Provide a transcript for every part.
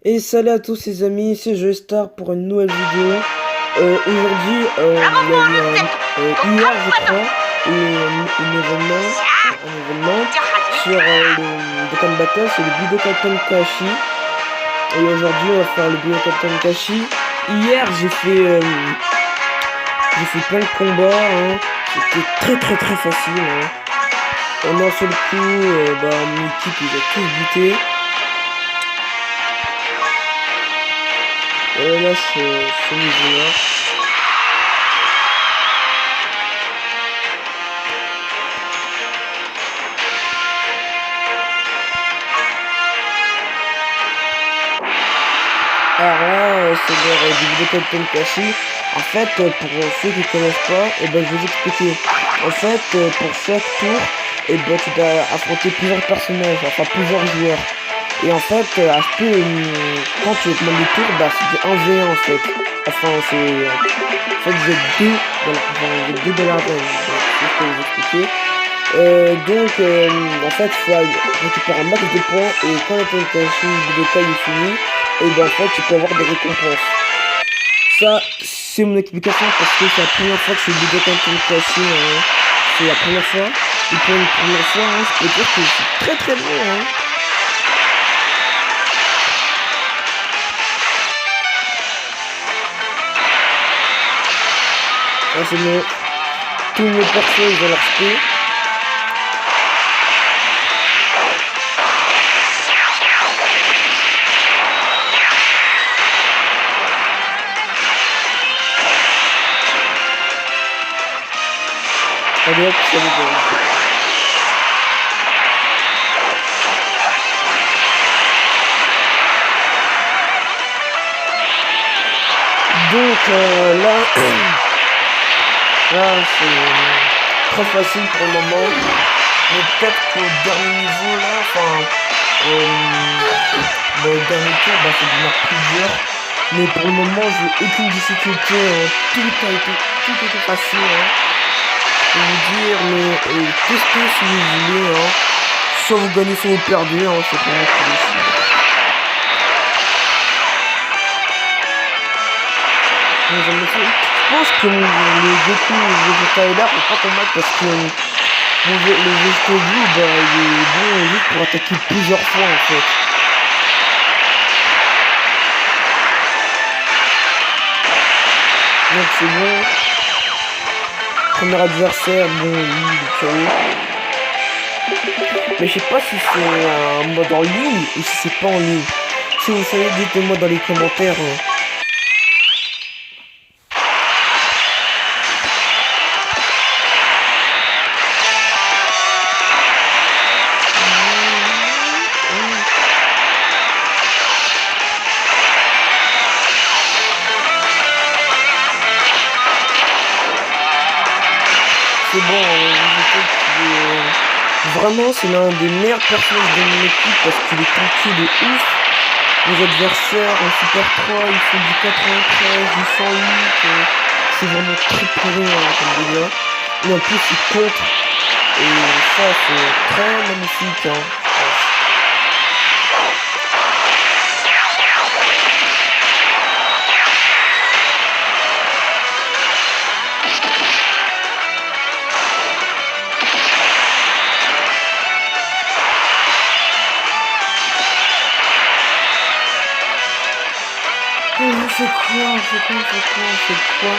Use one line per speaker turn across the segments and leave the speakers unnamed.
Et salut à tous les amis, c'est Joystar pour une nouvelle vidéo. Aujourd'hui, il y a eu hier je crois, un événement sur le Dokkan Battle, c'est le Budokan Tenkaichi. Et aujourd'hui on va faire le Budokan Tenkaichi. Hier j'ai fait plein de combats, hein. C'était très facile. Hein. En un seul coup, mon équipe ils ont tous buté. Là, ce niveau-là. Alors là, c'est l'heure du Budokan Tenkaichi. En fait, pour ceux qui ne connaissent pas, je vais vous expliquer. En fait, pour chaque tour, tu dois affronter plusieurs personnages, enfin plusieurs joueurs. Et en fait, quand tu demandes des tours, c'est du 1v1 en fait. Enfin, vous êtes deux dans l'arène. C'est ce que je vais vous expliquer. En fait, il faut récupérer un max de points. Et quand le Tenkaichi Budokai est fini, en fait, tu peux avoir des récompenses. Ça, c'est mon explication parce que c'est la première fois que je fais Budokan Tenkaichi. C'est la première fois. Et pour une première fois, je peux dire que c'est très bon. C'est bon. Tous mes persos ils ont leur spé. Allez hop, ça va. Donc là c'est très facile pour le moment. Mais peut-être qu'au dernier niveau là, le dernier tour, c'est devenir plus dur. Mais pour le moment, j'ai aucune difficulté. Tout était facile. Je vais vous dire, mais testez si vous voulez. Soit vous gagnez, soit vous perdez. C'est pas moi qui décide. Je pense que le Goku Vegeta est là pour pas combattre parce que le Vegeta Blue il est bon juste pour attaquer plusieurs fois en fait. Donc c'est bon. Premier adversaire, il est curieux. Mais je sais pas si c'est un mode en ligne ou si c'est pas en ligne. Si vous savez, dites-moi dans les commentaires. C'est bon, vraiment c'est l'un des meilleurs personnages de mon équipe parce qu'il est tanké de ouf. Les adversaires en Super 3, ils font du 93, du 108, c'est vraiment très pourri comme dégâts. Et en plus il contre, et ça c'est très magnifique je pense. C'est quoi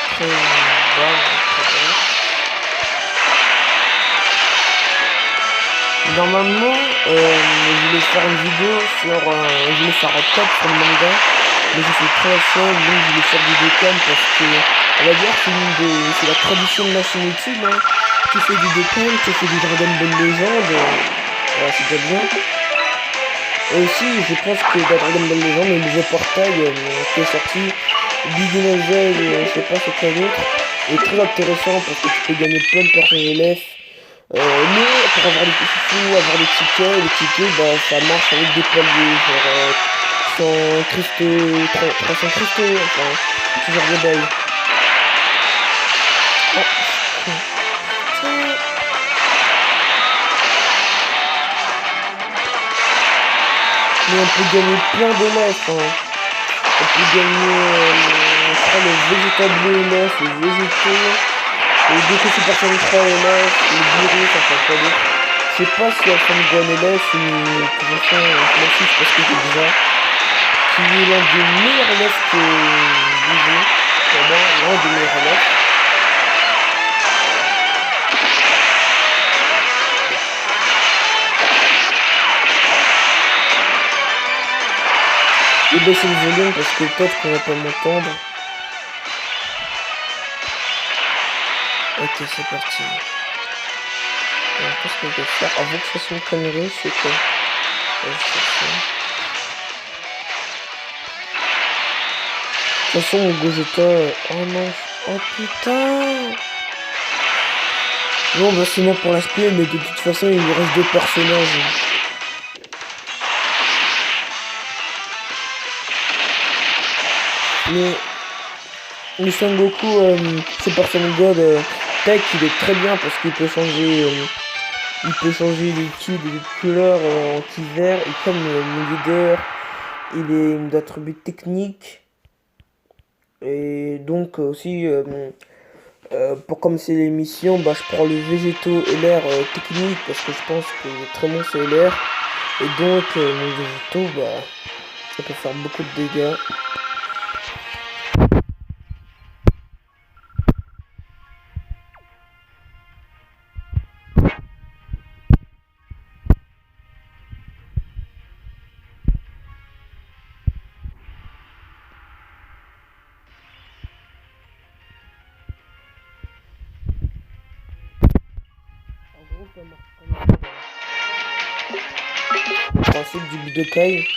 Très bas. Normalement, je voulais faire une vidéo sur... je voulais faire un top sur le manga, mais je suis très seul, donc je voulais faire du Dokkan parce que, on va dire, c'est la tradition de la chaîne YouTube, Tu fais du Dokkan, tu fais du Dragon Ball Legend, voilà, c'est déjà bien. Et aussi, je pense que dans Dragon Ball Legend, le nouveau portail qui est sorti, Biguinagel, je sais pas c'est quoi d'autre, est très intéressant parce que tu peux gagner plein de personnages élèves. Mais pour avoir les sous, avoir les tickets. Et les tickets, bah, ça marche avec des paliers, genre 100 cristaux, 300 cristaux, enfin, ce genre de bail. Oh, putain. Mais on peut gagner plein d'élèves, hein. On peut gagner, je crois, le végétable élève, les végétaux. Et dès que c'est personne 3 élèves, le bureau, ça fait pas d'autre. Je sais pas si elle fait une bonne élève, mais de toute façon, je m'en fiche parce que j'ai déjà. Qui est l'un des meilleurs élèves que j'ai. Pour moi, l'un des meilleurs élèves. Je vais baisser le volume parce que peut-être qu'on va pas m'entendre. Ok, c'est parti. Alors, qu'est-ce que je vais faire avant que je fasse une connerie, c'est quoi? De toute façon, mon Gogeta... Oh non, oh putain. Bon, bah c'est mort pour l'aspect, mais de toute façon, il lui reste 2 personnages. Mais Son Goku, Super Saiyan God, Tech, il est très bien parce qu'il peut changer... il peut changer les ki et les couleurs en ki vert. Et comme mon leader, il est d'attributs techniques. Et donc aussi... pour comme c'est l'émission, bah, je prends le végétaux et l'air technique parce que je pense qu'il est très bon sur l'air. Et donc mon végétaux, bah, ça peut faire beaucoup de dégâts. En gros, ça marche comme le principe du Budokai.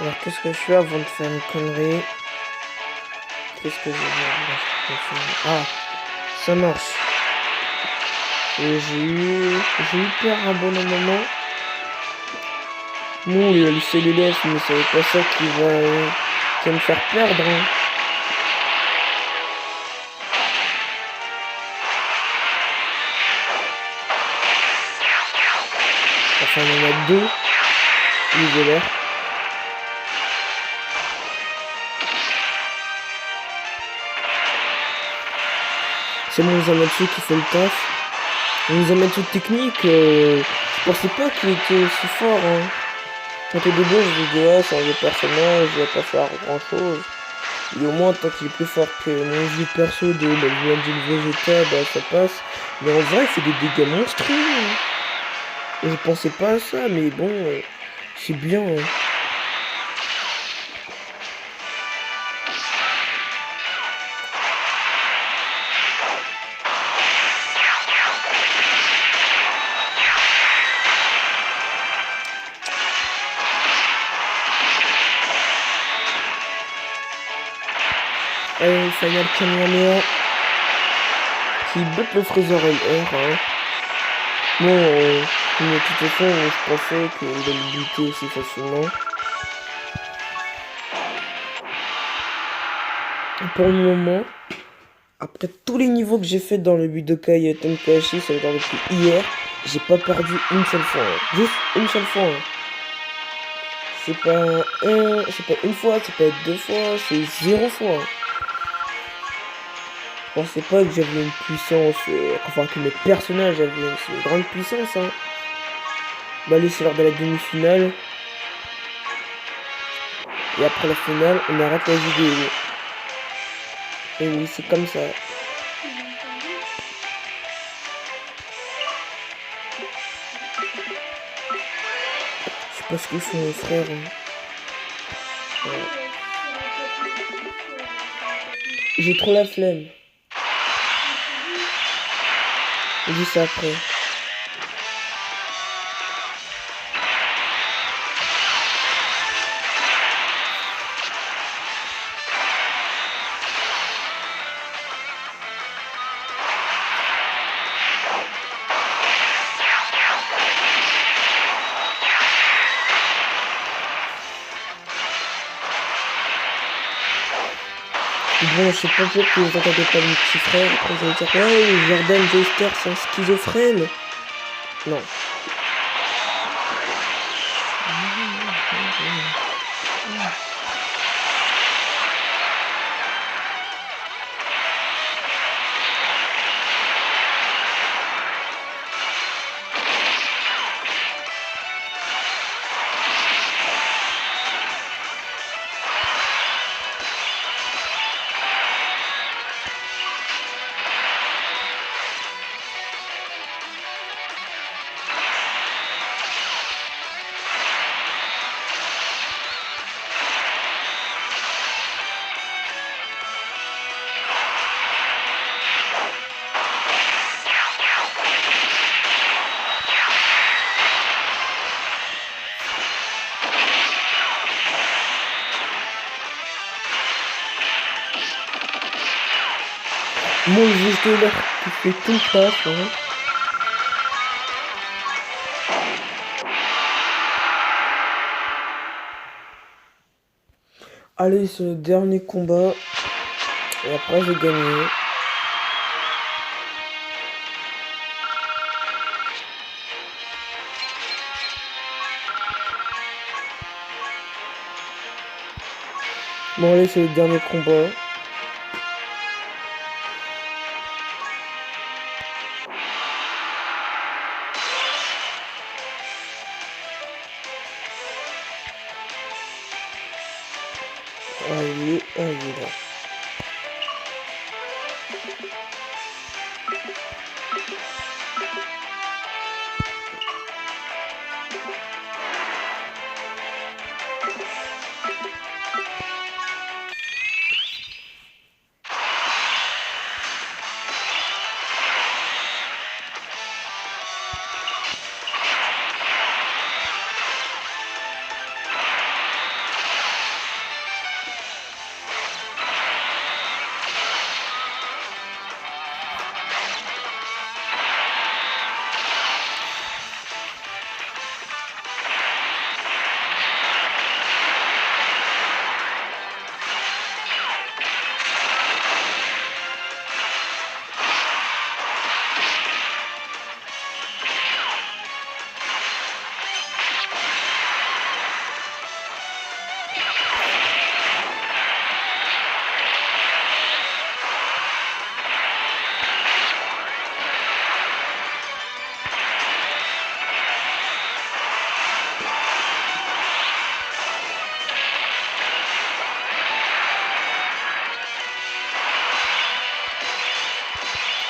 Alors qu'est-ce que je fais avant de faire une connerie? Qu'est-ce que je vais faire? Ah, ça marche. Et j'ai eu peur un bon moment. Non, il y a le cellulaire, mais c'est pas ça qui va me faire perdre. Hein. Enfin, il y en a 2. L'isolaire. C'est mon Zamatsu qui fait le taf. Mon Zamatsu technique, je pensais pas qu'il était aussi fort. Hein. Quand au début, je me disais, ouais, c'est un vieux personnage, il va pas faire grand chose. Et au moins, tant qu'il est plus fort que mon vieux perso de la Lune du Vegeta, bah ça passe. Mais en vrai, il fait des dégâts monstrueux. Hein. Je pensais pas à ça, mais bon, c'est bien. Hein. Final Kamehameha qui bute le Freezer LR. Hein. Bon, mais de toute façon, je pensais qu'il allait le buter aussi facilement. Pour le moment, après tous les niveaux que j'ai fait dans le Budokai Tenkaichi, ça veut dire depuis hier, j'ai pas perdu une seule fois. Hein. Juste une seule fois. Hein. C'est pas une fois, c'est pas 2 fois, c'est 0 fois. Hein. Je pensais pas que j'avais une puissance, enfin que mes personnages avaient une grande puissance. Hein. Bah allez, c'est l'heure de la demi-finale. Et après la finale, on arrête la vidéo. Et oui, c'est comme ça. Je sais pas ce qu'ils font mes frères. Hein. Ouais. J'ai trop la flemme. Je dis ça après. bon, je sais pas pourquoi que vous entendez pas mon petit frère. Après, vous allez dire, ouais, Jordan Joyster, c'est un schizophrène. Non. Mon juge de l'air qui fait tout le taf, hein. Allez, c'est le dernier combat. Et après, j'ai gagné. Bon, allez, c'est le dernier combat. Allez, allez là.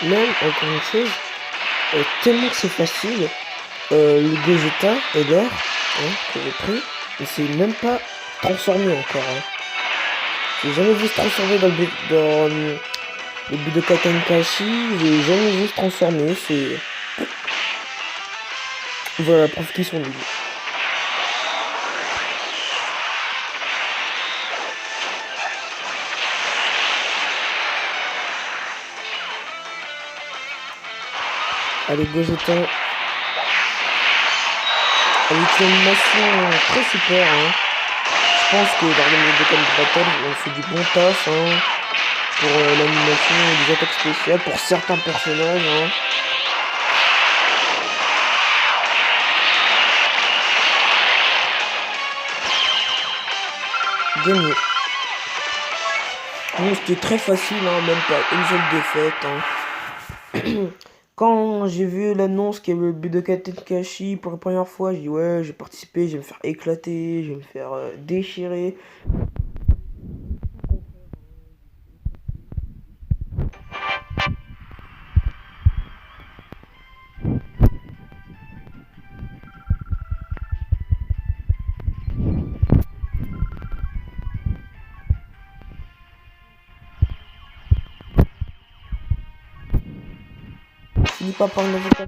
Même, encore une chose, tellement que c'est facile, le Gogeta et l'air, hein, que j'ai pris, il s'est même pas transformé encore, hein. J'ai jamais vu se transformer dans le Budokai Tenkaichi, j'ai jamais vu se transformer, c'est... Voilà, preuve qu'ils sont nuls. Allez, Gogeta. Avec une animation très super, hein. Je pense que dans le Budokai Battle, on fait du bon taf, hein, pour l'animation et les attaques spéciales, pour certains personnages, hein. Gagné. Bon, c'était très facile, hein, même pas une seule défaite, hein. Quand j'ai vu l'annonce qu'il y avait le Budokai Tenkaichi pour la première fois, j'ai dit ouais, j'ai participé, je vais me faire éclater, je vais me faire déchirer. Finis pas par une avocat.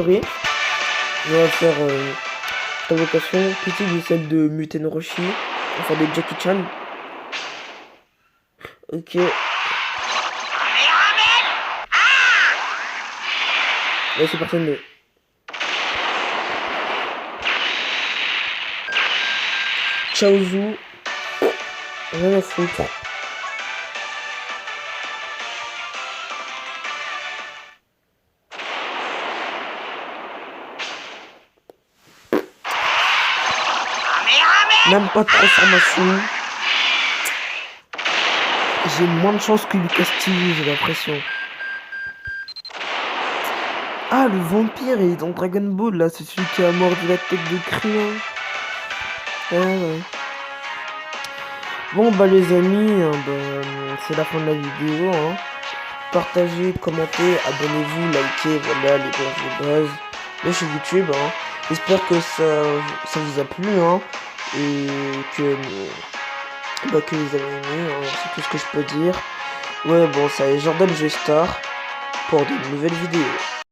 préparé. On va faire invocation critique de celle de Muten Roshi. Enfin de Jackie Chan. Ok. Là c'est parti de. Chaozu. Rien à foutre. Même pas de transformation. J'ai moins de chance que Lucas TV, j'ai l'impression. Ah, le vampire, il est dans Dragon Ball, là. C'est celui qui a mordu la tête de Krillin. Ouais. Bon, bah les amis, c'est la fin de la vidéo. Hein. Partagez, commentez, abonnez-vous, likez, voilà, les bases de chez YouTube. Hein. J'espère que ça vous a plu. Hein. Et que vous avez aimé. Hein. C'est tout ce que je peux dire. Ouais, bon, ça est Jordan G Star pour de nouvelles vidéos.